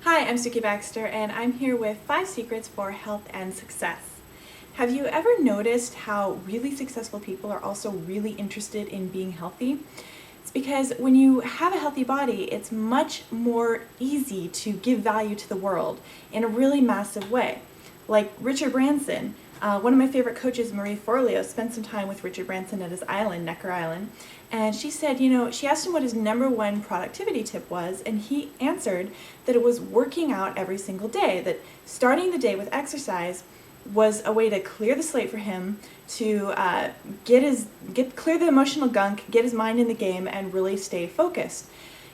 Hi, I'm Suki Baxter, and I'm here with 5 secrets for health and success. Have you ever noticed how really successful people are also really interested in being healthy? It's because when you have a healthy body, it's much more easy to give value to the world in a really massive way. Like Richard Branson, one of my favorite coaches, Marie Forleo, spent some time with Richard Branson at his island, Necker Island, and she said, she asked him what his number one productivity tip was, and he answered that it was working out every single day, that starting the day with exercise was a way to clear the slate for him, to clear the emotional gunk, get his mind in the game, and really stay focused.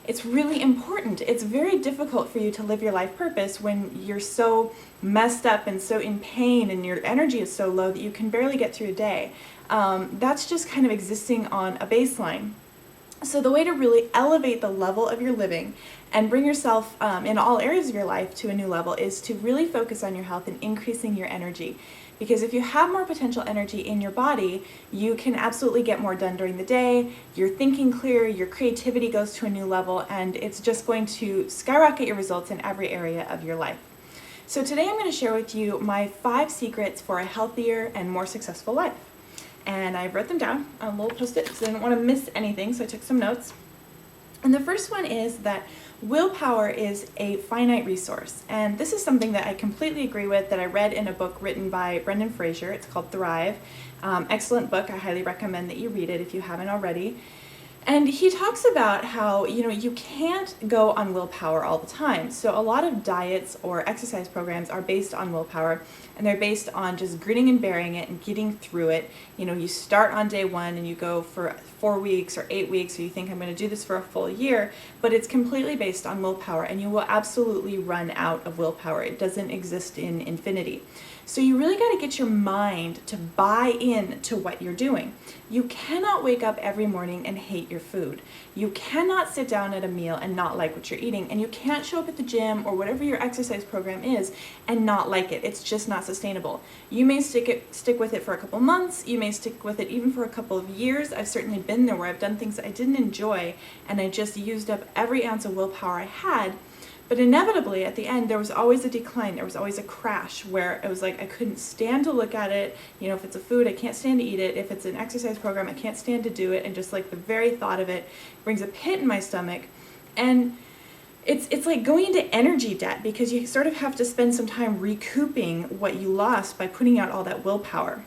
It's really important. It's very difficult for you to live your life purpose when you're so messed up and so in pain and your energy is so low that you can barely get through a day. That's just kind of existing on a baseline. So the way to really elevate the level of your living and bring yourself in all areas of your life to a new level is to really focus on your health and increasing your energy. Because if you have more potential energy in your body, you can absolutely get more done during the day, you're thinking clearer, your creativity goes to a new level, and it's just going to skyrocket your results in every area of your life. So today I'm going to share with you my 5 secrets for a healthier and more successful life. And I wrote them down on a little post-it because I didn't want to miss anything, so I took some notes. And the first one is that willpower is a finite resource. And this is something that I completely agree with, that I read in a book written by Brendan Fraser. It's called Thrive. Excellent book. I highly recommend that you read it if you haven't already. And he talks about how, you can't go on willpower all the time. So a lot of diets or exercise programs are based on willpower, and they're based on just gritting and bearing it and getting through it. You start on day 1 and you go for 4 weeks or 8 weeks, or you think I'm going to do this for a full year, but it's completely based on willpower, and you will absolutely run out of willpower. It doesn't exist in infinity. So you really got to get your mind to buy in to what you're doing. You cannot wake up every morning and hate your food. You cannot sit down at a meal and not like what you're eating. And you can't show up at the gym or whatever your exercise program is and not like it. It's just not sustainable. You may stick with it for a couple months. You may stick with it even for a couple of years. I've certainly been there where I've done things that I didn't enjoy and I just used up every ounce of willpower I had. But inevitably, at the end, there was always a decline. There was always a crash where it was like I couldn't stand to look at it. If it's a food, I can't stand to eat it. If it's an exercise program, I can't stand to do it. And just like the very thought of it brings a pit in my stomach. And it's like going into energy debt, because you sort of have to spend some time recouping what you lost by putting out all that willpower.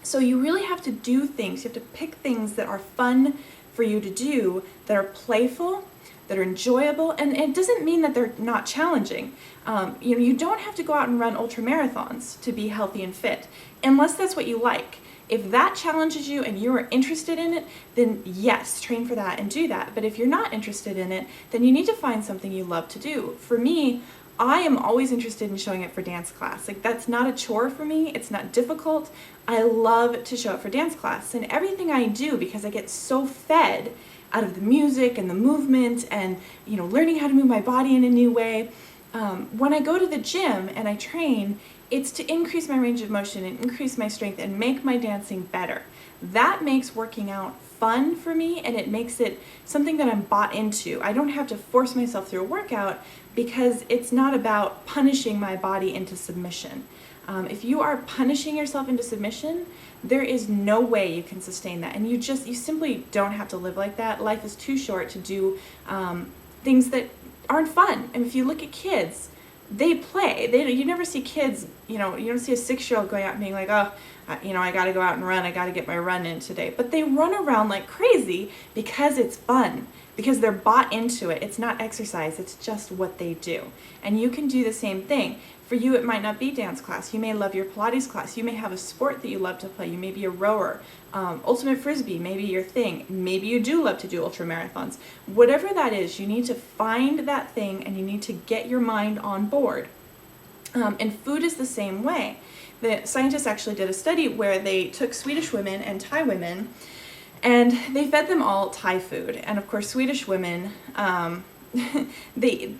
So you really have to do things. You have to pick things that are fun for you to do, that are playful, that are enjoyable, and it doesn't mean that they're not challenging. You don't have to go out and run ultra marathons to be healthy and fit, unless that's what you like. If that challenges you and you are interested in it, then yes, train for that and do that. But if you're not interested in it, then you need to find something you love to do. For me, I am always interested in showing up for dance class. Like, that's not a chore for me. It's not difficult. I love to show up for dance class, and everything I do, because I get so fed out of the music and the movement and learning how to move my body in a new way. When I go to the gym and I train, it's to increase my range of motion and increase my strength and make my dancing better. That makes working out fun for me, and it makes it something that I'm bought into. I don't have to force myself through a workout, because it's not about punishing my body into submission. If you are punishing yourself into submission, there is no way you can sustain that. And you simply don't have to live like that. Life is too short to do things that aren't fun. And if you look at kids, they play. You never see kids, you don't see a 6-year-old going out and being like, I got to go out and run. I got to get my run in today. But they run around like crazy because it's fun, because they're bought into it. It's not exercise. It's just what they do. And you can do the same thing. For you, it might not be dance class. You may love your Pilates class. You may have a sport that you love to play. You may be a rower. Ultimate Frisbee may be your thing. Maybe you do love to do ultra marathons. Whatever that is, you need to find that thing and you need to get your mind on board. And food is the same way. The scientists actually did a study where they took Swedish women and Thai women, and they fed them all Thai food. And of course, Swedish women, they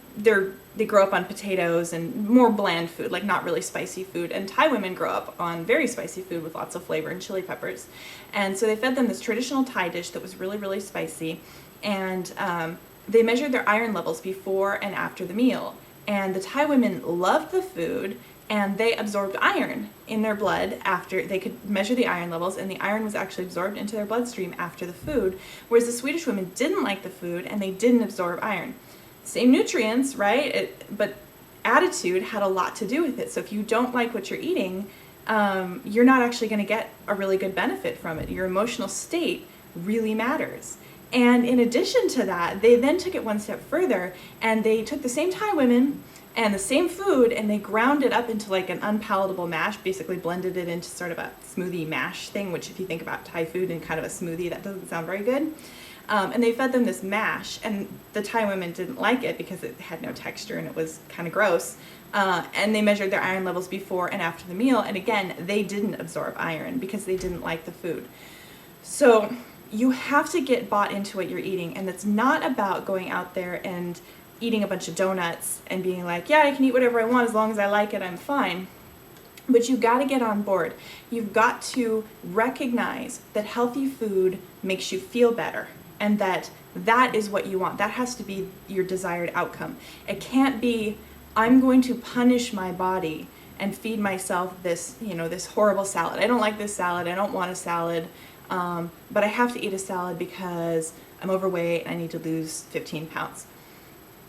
grow up on potatoes and more bland food, like not really spicy food. And Thai women grow up on very spicy food with lots of flavor and chili peppers. And so they fed them this traditional Thai dish that was really, really spicy. And they measured their iron levels before and after the meal. And the Thai women loved the food, and they absorbed iron in their blood after they could measure the iron levels, and the iron was actually absorbed into their bloodstream after the food, whereas the Swedish women didn't like the food and they didn't absorb iron. Same nutrients, right? But attitude had a lot to do with it. So if you don't like what you're eating, you're not actually going to get a really good benefit from it. Your emotional state really matters. And in addition to that, they then took it one step further, and they took the same Thai women and the same food, and they ground it up into like an unpalatable mash, basically blended it into sort of a smoothie mash thing, which if you think about Thai food and kind of a smoothie, that doesn't sound very good. And they fed them this mash, and the Thai women didn't like it because it had no texture and it was kind of gross. And they measured their iron levels before and after the meal, and again, they didn't absorb iron because they didn't like the food. So you have to get bought into what you're eating, and it's not about going out there and eating a bunch of donuts and being like, yeah, I can eat whatever I want as long as I like it, I'm fine. But you've got to get on board. You've got to recognize that healthy food makes you feel better, and that is what you want. That has to be your desired outcome. It can't be, I'm going to punish my body and feed myself this, this horrible salad. I don't like this salad. I don't want a salad. But I have to eat a salad because I'm overweight and I need to lose 15 pounds.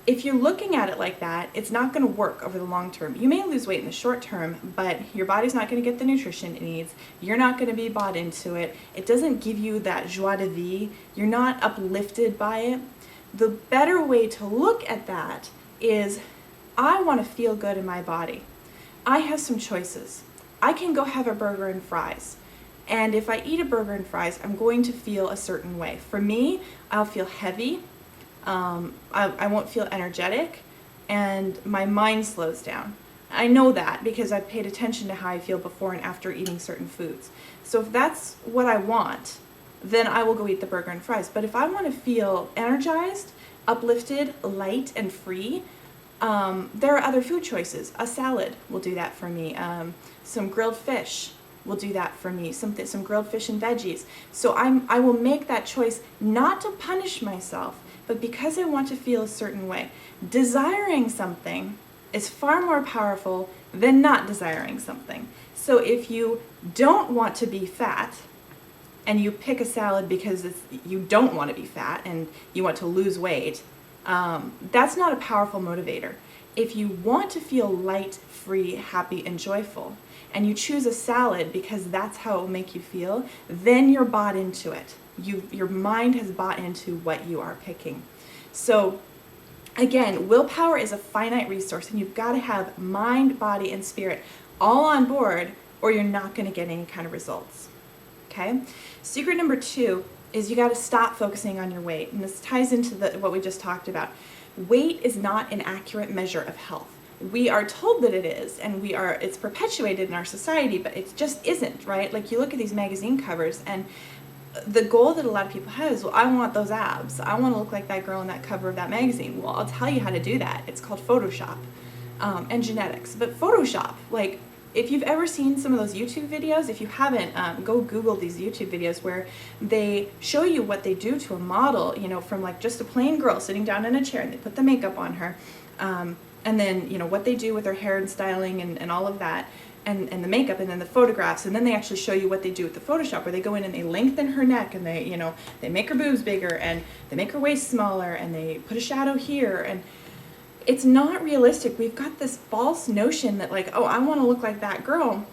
If you're looking at it like that, it's not going to work over the long term. You may lose weight in the short term, but your body's not going to get the nutrition it needs. You're not going to be bought into it. It doesn't give you that joie de vivre. You're not uplifted by it. The better way to look at that is, I want to feel good in my body. I have some choices. I can go have a burger and fries. And if I eat a burger and fries, I'm going to feel a certain way. For me, I'll feel heavy. I won't feel energetic, and my mind slows down. I know that because I've paid attention to how I feel before and after eating certain foods. So if that's what I want, then I will go eat the burger and fries. But if I want to feel energized, uplifted, light, and free, there are other food choices. A salad will do that for me. Some grilled fish will do that for me. Some grilled fish and veggies. So I will make that choice not to punish myself, but because I want to feel a certain way. Desiring something is far more powerful than not desiring something. So if you don't want to be fat, and you pick a salad because you don't want to be fat and you want to lose weight, that's not a powerful motivator. If you want to feel light, free, happy, and joyful, and you choose a salad because that's how it will make you feel, then you're bought into it. Your mind has bought into what you are picking. So again, willpower is a finite resource, and you've got to have mind, body, and spirit all on board, or you're not going to get any kind of results. Okay? Secret number 2 is you got to stop focusing on your weight. And this ties into what we just talked about. Weight is not an accurate measure of health. We are told that it is, and it's perpetuated in our society, but it just isn't, right? Like, you look at these magazine covers, and the goal that a lot of people have is, well, I want those abs. I want to look like that girl on that cover of that magazine. Well, I'll tell you how to do that. It's called Photoshop and genetics. But Photoshop, like, if you've ever seen some of those YouTube videos, if you haven't, go Google these YouTube videos where they show you what they do to a model, from like just a plain girl sitting down in a chair, and they put the makeup on her, and then, what they do with her hair and styling and all of that, and the makeup, and then the photographs, and then they actually show you what they do with the Photoshop, where they go in and they lengthen her neck, and they make her boobs bigger, and they make her waist smaller, and they put a shadow here, and it's not realistic. We've got this false notion that, like, oh, I want to look like that girl.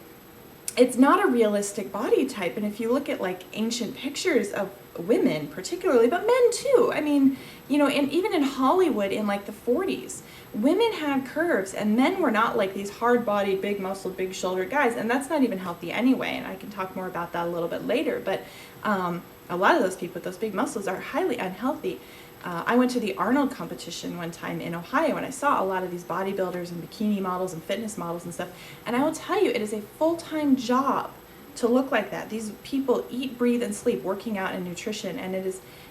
It's not a realistic body type. And if you look at like ancient pictures of women particularly, but men too, I mean, and even in Hollywood in like the 40s, women had curves, and men were not like these hard-bodied, big-muscled, big-shouldered guys, and that's not even healthy anyway, and I can talk more about that a little bit later, but a lot of those people with those big muscles are highly unhealthy. I went to the Arnold competition one time in Ohio, and I saw a lot of these bodybuilders and bikini models and fitness models and stuff, and I will tell you, it is a full-time job to look like that. These people eat, breathe, and sleep working out and nutrition, and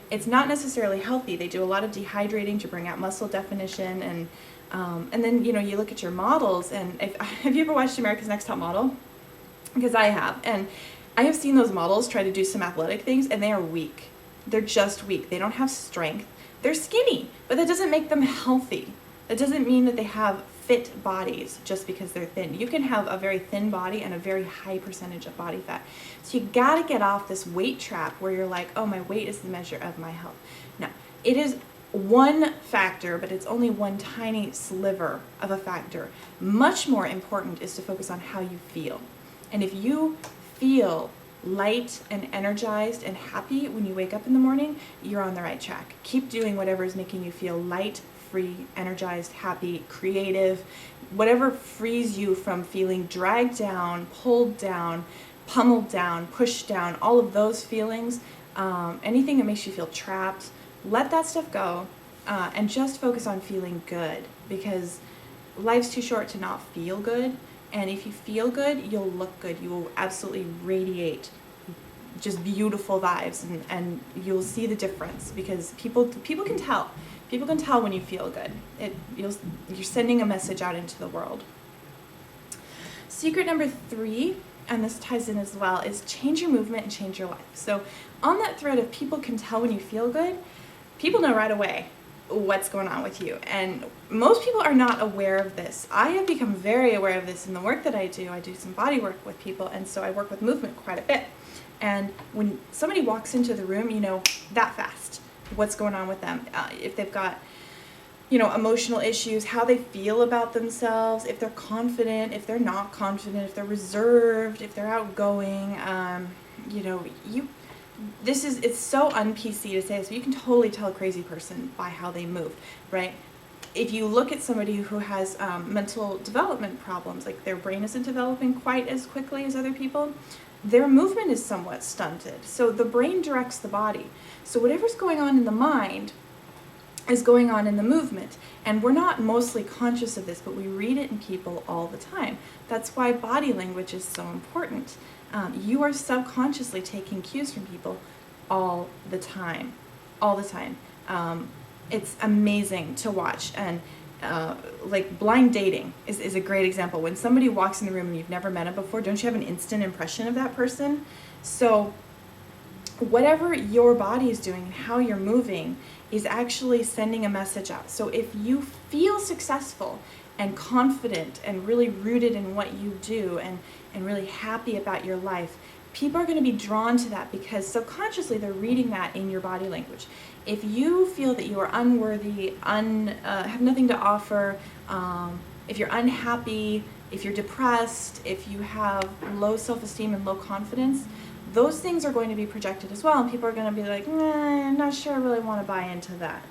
it's not necessarily healthy. They do a lot of dehydrating to bring out muscle definition, and then you look at your models, and have you ever watched America's Next Top Model? Because I have, and I have seen those models try to do some athletic things, and they are weak. They're just weak. They don't have strength. They're skinny, but that doesn't make them healthy. That doesn't mean that they have fit bodies just because they're thin. You can have a very thin body and a very high percentage of body fat. So you gotta get off this weight trap where you're like, oh, my weight is the measure of my health. No, it is one factor, but it's only one tiny sliver of a factor. Much more important is to focus on how you feel. And if you feel light and energized and happy when you wake up in the morning, you're on the right track. Keep doing whatever is making you feel light, free, energized, happy, creative, whatever frees you from feeling dragged down, pulled down, pummeled down, pushed down, all of those feelings, anything that makes you feel trapped, let that stuff go, and just focus on feeling good, because life's too short to not feel good. And if you feel good, you'll look good. You will absolutely radiate just beautiful vibes, and you'll see the difference, because people can tell. People can tell when you feel good. You're sending a message out into the world. Secret number 3, and this ties in as well, is change your movement and change your life. So on that thread of people can tell when you feel good, people know right away what's going on with you. And most people are not aware of this. I have become very aware of this in the work that I do. I do some body work with people, and so I work with movement quite a bit. And when somebody walks into the room, you know that fast what's going on with them. If they've got, emotional issues, how they feel about themselves, if they're confident, if they're not confident, if they're reserved, if they're outgoing, it's so un-PC to say this, but you can totally tell a crazy person by how they move, right? If you look at somebody who has mental development problems, like their brain isn't developing quite as quickly as other people, their movement is somewhat stunted. So the brain directs the body. So whatever's going on in the mind is going on in the movement. And we're not mostly conscious of this, but we read it in people all the time. That's why body language is so important. You are subconsciously taking cues from people all the time. All the time. It's amazing to watch. And like blind dating is a great example. When somebody walks in the room and you've never met them before, don't you have an instant impression of that person? So whatever your body is doing and how you're moving is actually sending a message out. So if you feel successful and confident and really rooted in what you do and really happy about your life, people are going to be drawn to that because subconsciously they're reading that in your body language. If you feel that you are unworthy, have nothing to offer, if you're unhappy, if you're depressed, if you have low self-esteem and low confidence, those things are going to be projected as well, and people are going to be like, I'm not sure I really want to buy into that.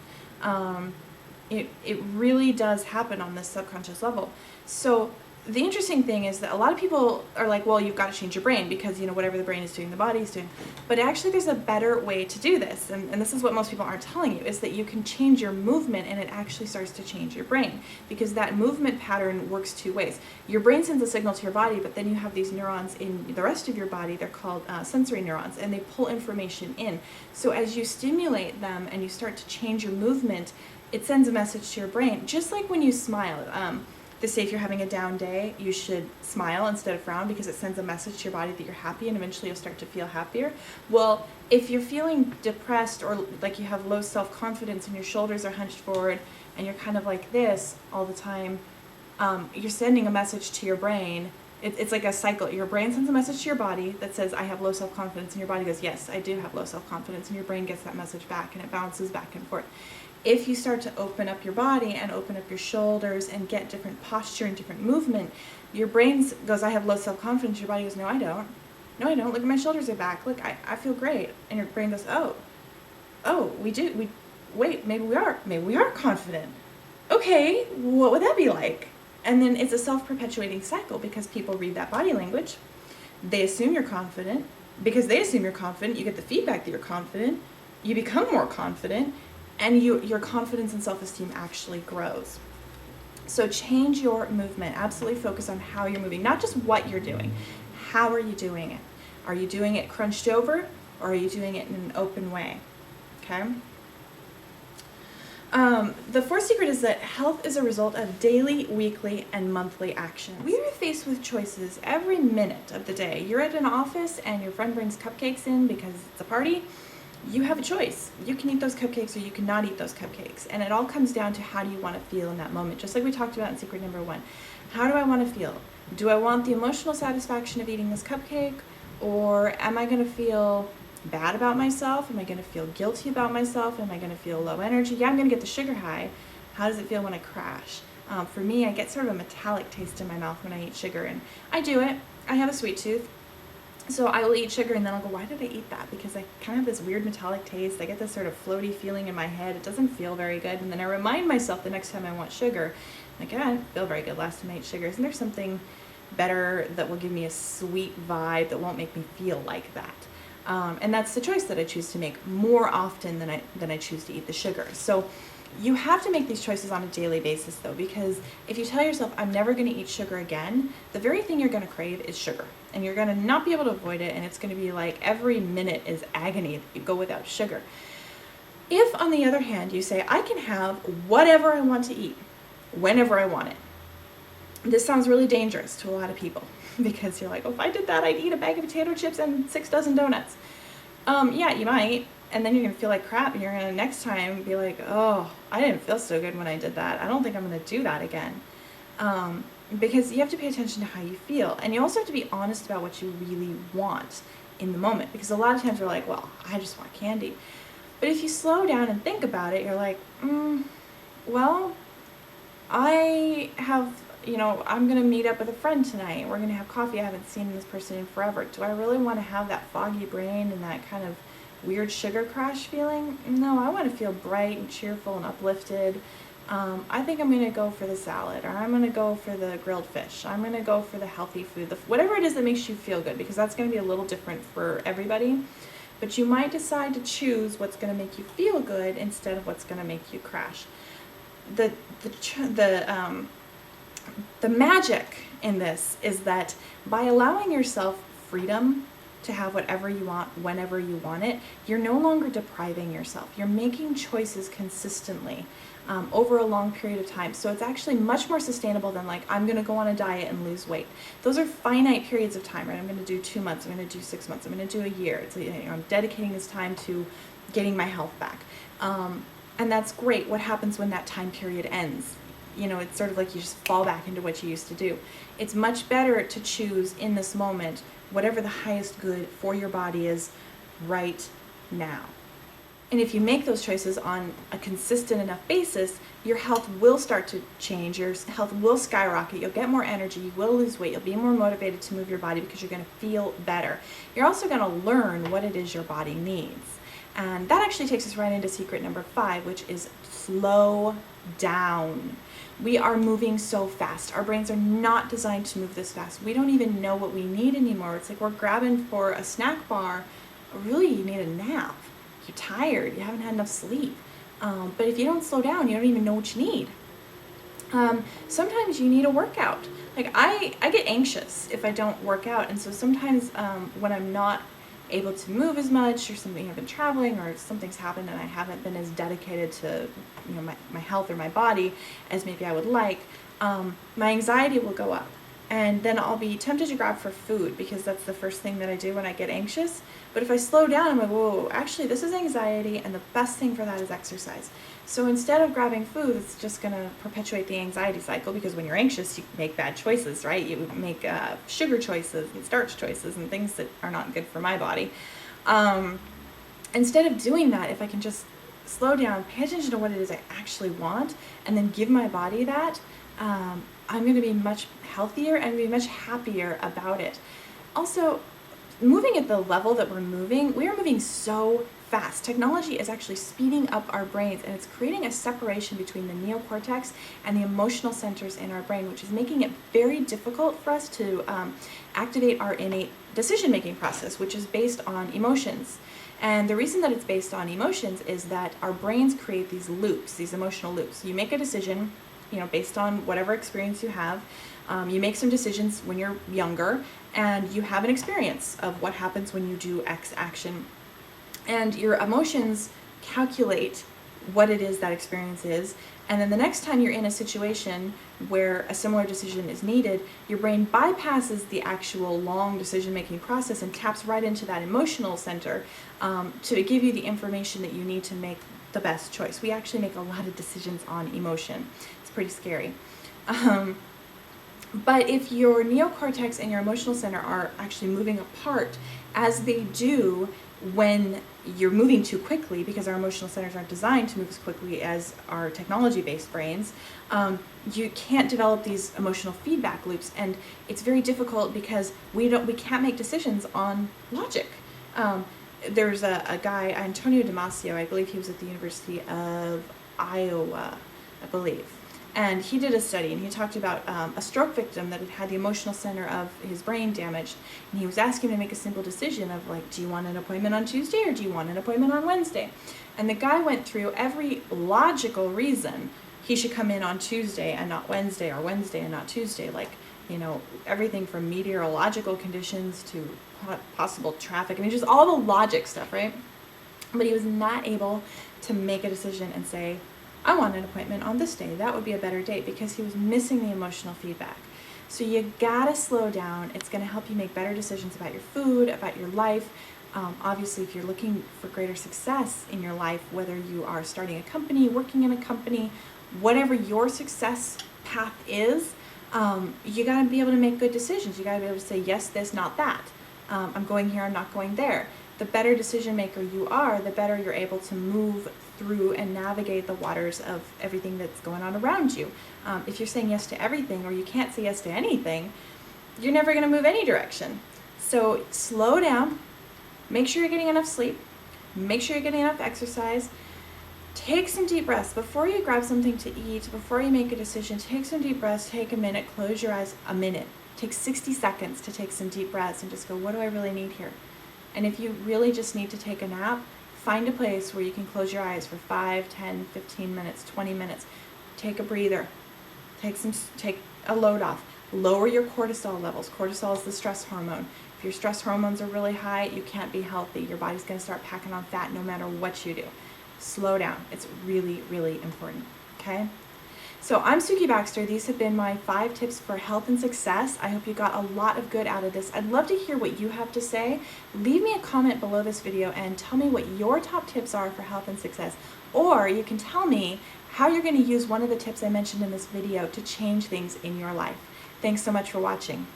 It really does happen on this subconscious level. So the interesting thing is that a lot of people are like, well, you've got to change your brain because, whatever the brain is doing, the body is doing. But actually there's a better way to do this. And this is what most people aren't telling you, is that you can change your movement and it actually starts to change your brain, because that movement pattern works two ways. Your brain sends a signal to your body, but then you have these neurons in the rest of your body. They're called sensory neurons, and they pull information in. So as you stimulate them and you start to change your movement, it sends a message to your brain, just like when you smile. They say if you're having a down day, you should smile instead of frown because it sends a message to your body that you're happy, and eventually you'll start to feel happier. Well, if you're feeling depressed or like you have low self-confidence and your shoulders are hunched forward and you're kind of like this all the time, you're sending a message to your brain. It's like a cycle. Your brain sends a message to your body that says, I have low self-confidence, and your body goes, yes, I do have low self-confidence, and your brain gets that message back, and it bounces back and forth. If you start to open up your body and open up your shoulders and get different posture and different movement, your brain goes, I have low self-confidence. Your body goes, no, I don't. No, I don't. Look at my shoulders are back. Look, I feel great. And your brain goes, oh, we do. Wait, maybe we are confident. Okay, what would that be like? And then it's a self-perpetuating cycle because people read that body language. They assume you're confident. Because they assume you're confident, you get the feedback that you're confident. You become more confident. And your confidence and self-esteem actually grows. So change your movement. Absolutely focus on how you're moving, not just what you're doing. How are you doing it? Are you doing it crunched over, or are you doing it in an open way? Okay? The fourth secret is that health is a result of daily, weekly, and monthly action. We are faced with choices every minute of the day. You're at an office and your friend brings cupcakes in because it's a party. you have a choice. You can eat those cupcakes or you cannot eat those cupcakes. And it all comes down to how do you want to feel in that moment, just like we talked about in secret number 1. How do I want to feel? Do I want the emotional satisfaction of eating this cupcake, or am I going to feel bad about myself? Am I going to feel guilty about myself? Am I going to feel low energy? Yeah, I'm going to get the sugar high. How does it feel when I crash? For me, I get sort of a metallic taste in my mouth when I eat sugar, and I do it. I have a sweet tooth. So I will eat sugar and then I'll go, why did I eat that? Because I kind of have this weird metallic taste. I get this sort of floaty feeling in my head. It doesn't feel very good. And then I remind myself the next time I want sugar, like, I didn't feel very good last time I ate sugar. Isn't there something better that will give me a sweet vibe that won't make me feel like that? And that's the choice that I choose to make more often than I choose to eat the sugar. So you have to make these choices on a daily basis, though, because if you tell yourself, I'm never going to eat sugar again, the very thing you're going to crave is sugar. And you're going to not be able to avoid it, and it's going to be like every minute is agony that you go without sugar. If, on the other hand, you say, I can have whatever I want to eat, whenever I want it. This sounds really dangerous to a lot of people, because you're like, oh, if I did that, I'd eat a bag of potato chips and 6 dozen donuts. Yeah, you might. And then you're going to feel like crap, and you're going to next time be like, oh, I didn't feel so good when I did that. I don't think I'm going to do that again. Because you have to pay attention to how you feel. And you also have to be honest about what you really want in the moment. Because a lot of times we're like, well, I just want candy. But if you slow down and think about it, you're like, well, I have, I'm going to meet up with a friend tonight. We're going to have coffee. I haven't seen this person in forever. Do I really want to have that foggy brain and that kind of weird sugar crash feeling? No, I want to feel bright and cheerful and uplifted. I think I'm going to go for the salad, or I'm going to go for the grilled fish. I'm going to go for the healthy food, whatever it is that makes you feel good, because that's going to be a little different for everybody. But you might decide to choose what's going to make you feel good instead of what's going to make you crash. The magic in this is that by allowing yourself freedom to have whatever you want whenever you want it, you're no longer depriving yourself. You're making choices consistently over a long period of time. So it's actually much more sustainable than like, I'm going to go on a diet and lose weight. Those are finite periods of time, right? I'm going to do 2 months, I'm going to do 6 months, I'm going to do a year. It's I'm dedicating this time to getting my health back. And that's great. What happens when that time period ends? It's sort of like you just fall back into what you used to do. It's much better to choose in this moment whatever the highest good for your body is right now. And if you make those choices on a consistent enough basis, your health will start to change. Your health will skyrocket. You'll get more energy. You will lose weight. You'll be more motivated to move your body because you're going to feel better. You're also going to learn what it is your body needs. And that actually takes us right into secret number 5, which is slow down. We are moving so fast. Our brains are not designed to move this fast. We don't even know what we need anymore. It's like we're grabbing for a snack bar. Really, you need a nap. You're tired. You haven't had enough sleep. But if you don't slow down, you don't even know what you need. Sometimes you need a workout. Like I get anxious if I don't work out. And so sometimes when I'm not able to move as much, or something, I've been traveling, or something's happened and I haven't been as dedicated to my health or my body as maybe I would like, my anxiety will go up, and then I'll be tempted to grab for food because that's the first thing that I do when I get anxious. But if I slow down, I'm like, whoa, actually this is anxiety, and the best thing for that is exercise. So instead of grabbing food, it's just going to perpetuate the anxiety cycle, because when you're anxious, you make bad choices, right? You make sugar choices and starch choices and things that are not good for my body. Instead of doing that, if I can just slow down, pay attention to what it is I actually want, and then give my body that, I'm going to be much healthier and be much happier about it. Also, moving at the level that we're moving, we are moving so fast. Technology is actually speeding up our brains, and it's creating a separation between the neocortex and the emotional centers in our brain, which is making it very difficult for us to activate our innate decision-making process, which is based on emotions. And the reason that it's based on emotions is that our brains create these loops, these emotional loops. You make a decision, based on whatever experience you have. You make some decisions when you're younger, and you have an experience of what happens when you do X action. And your emotions calculate what it is that experience is. And then the next time you're in a situation where a similar decision is needed, your brain bypasses the actual long decision-making process and taps right into that emotional center to give you the information that you need to make the best choice. We actually make a lot of decisions on emotion. It's pretty scary. But if your neocortex and your emotional center are actually moving apart, as they do when you're moving too quickly, because our emotional centers aren't designed to move as quickly as our technology-based brains, you can't develop these emotional feedback loops, and it's very difficult because we can't make decisions on logic. There's a guy, Antonio Damasio, I believe he was at the University of Iowa, I believe. And he did a study, and he talked about a stroke victim that had had the emotional center of his brain damaged. And he was asking him to make a simple decision of, like, do you want an appointment on Tuesday or do you want an appointment on Wednesday? And the guy went through every logical reason he should come in on Tuesday and not Wednesday, or Wednesday and not Tuesday. Like, you know, everything from meteorological conditions to possible traffic. I mean, just all the logic stuff, right? But he was not able to make a decision and say, I want an appointment on this day. That would be a better date, because he was missing the emotional feedback. So you gotta slow down. It's gonna help you make better decisions about your food, about your life. Obviously, if you're looking for greater success in your life, whether you are starting a company, working in a company, whatever your success path is, you gotta be able to make good decisions. You gotta be able to say, yes, this, not that. I'm going here, I'm not going there. The better decision maker you are, the better you're able to move through and navigate the waters of everything that's going on around you. If you're saying yes to everything, or you can't say yes to anything, you're never going to move any direction. So slow down, make sure you're getting enough sleep, make sure you're getting enough exercise, take some deep breaths. Before you grab something to eat, before you make a decision, take some deep breaths, take a minute, close your eyes a minute. Take 60 seconds to take some deep breaths and just go, what do I really need here? And if you really just need to take a nap, find a place where you can close your eyes for 5, 10, 15 minutes, 20 minutes. Take a breather. Take a load off. Lower your cortisol levels. Cortisol is the stress hormone. If your stress hormones are really high, you can't be healthy. Your body's going to start packing on fat no matter what you do. Slow down. It's really, really important. Okay? So I'm Suki Baxter. These have been my 5 tips for health and success. I hope you got a lot of good out of this. I'd love to hear what you have to say. Leave me a comment below this video and tell me what your top tips are for health and success. Or you can tell me how you're going to use one of the tips I mentioned in this video to change things in your life. Thanks so much for watching.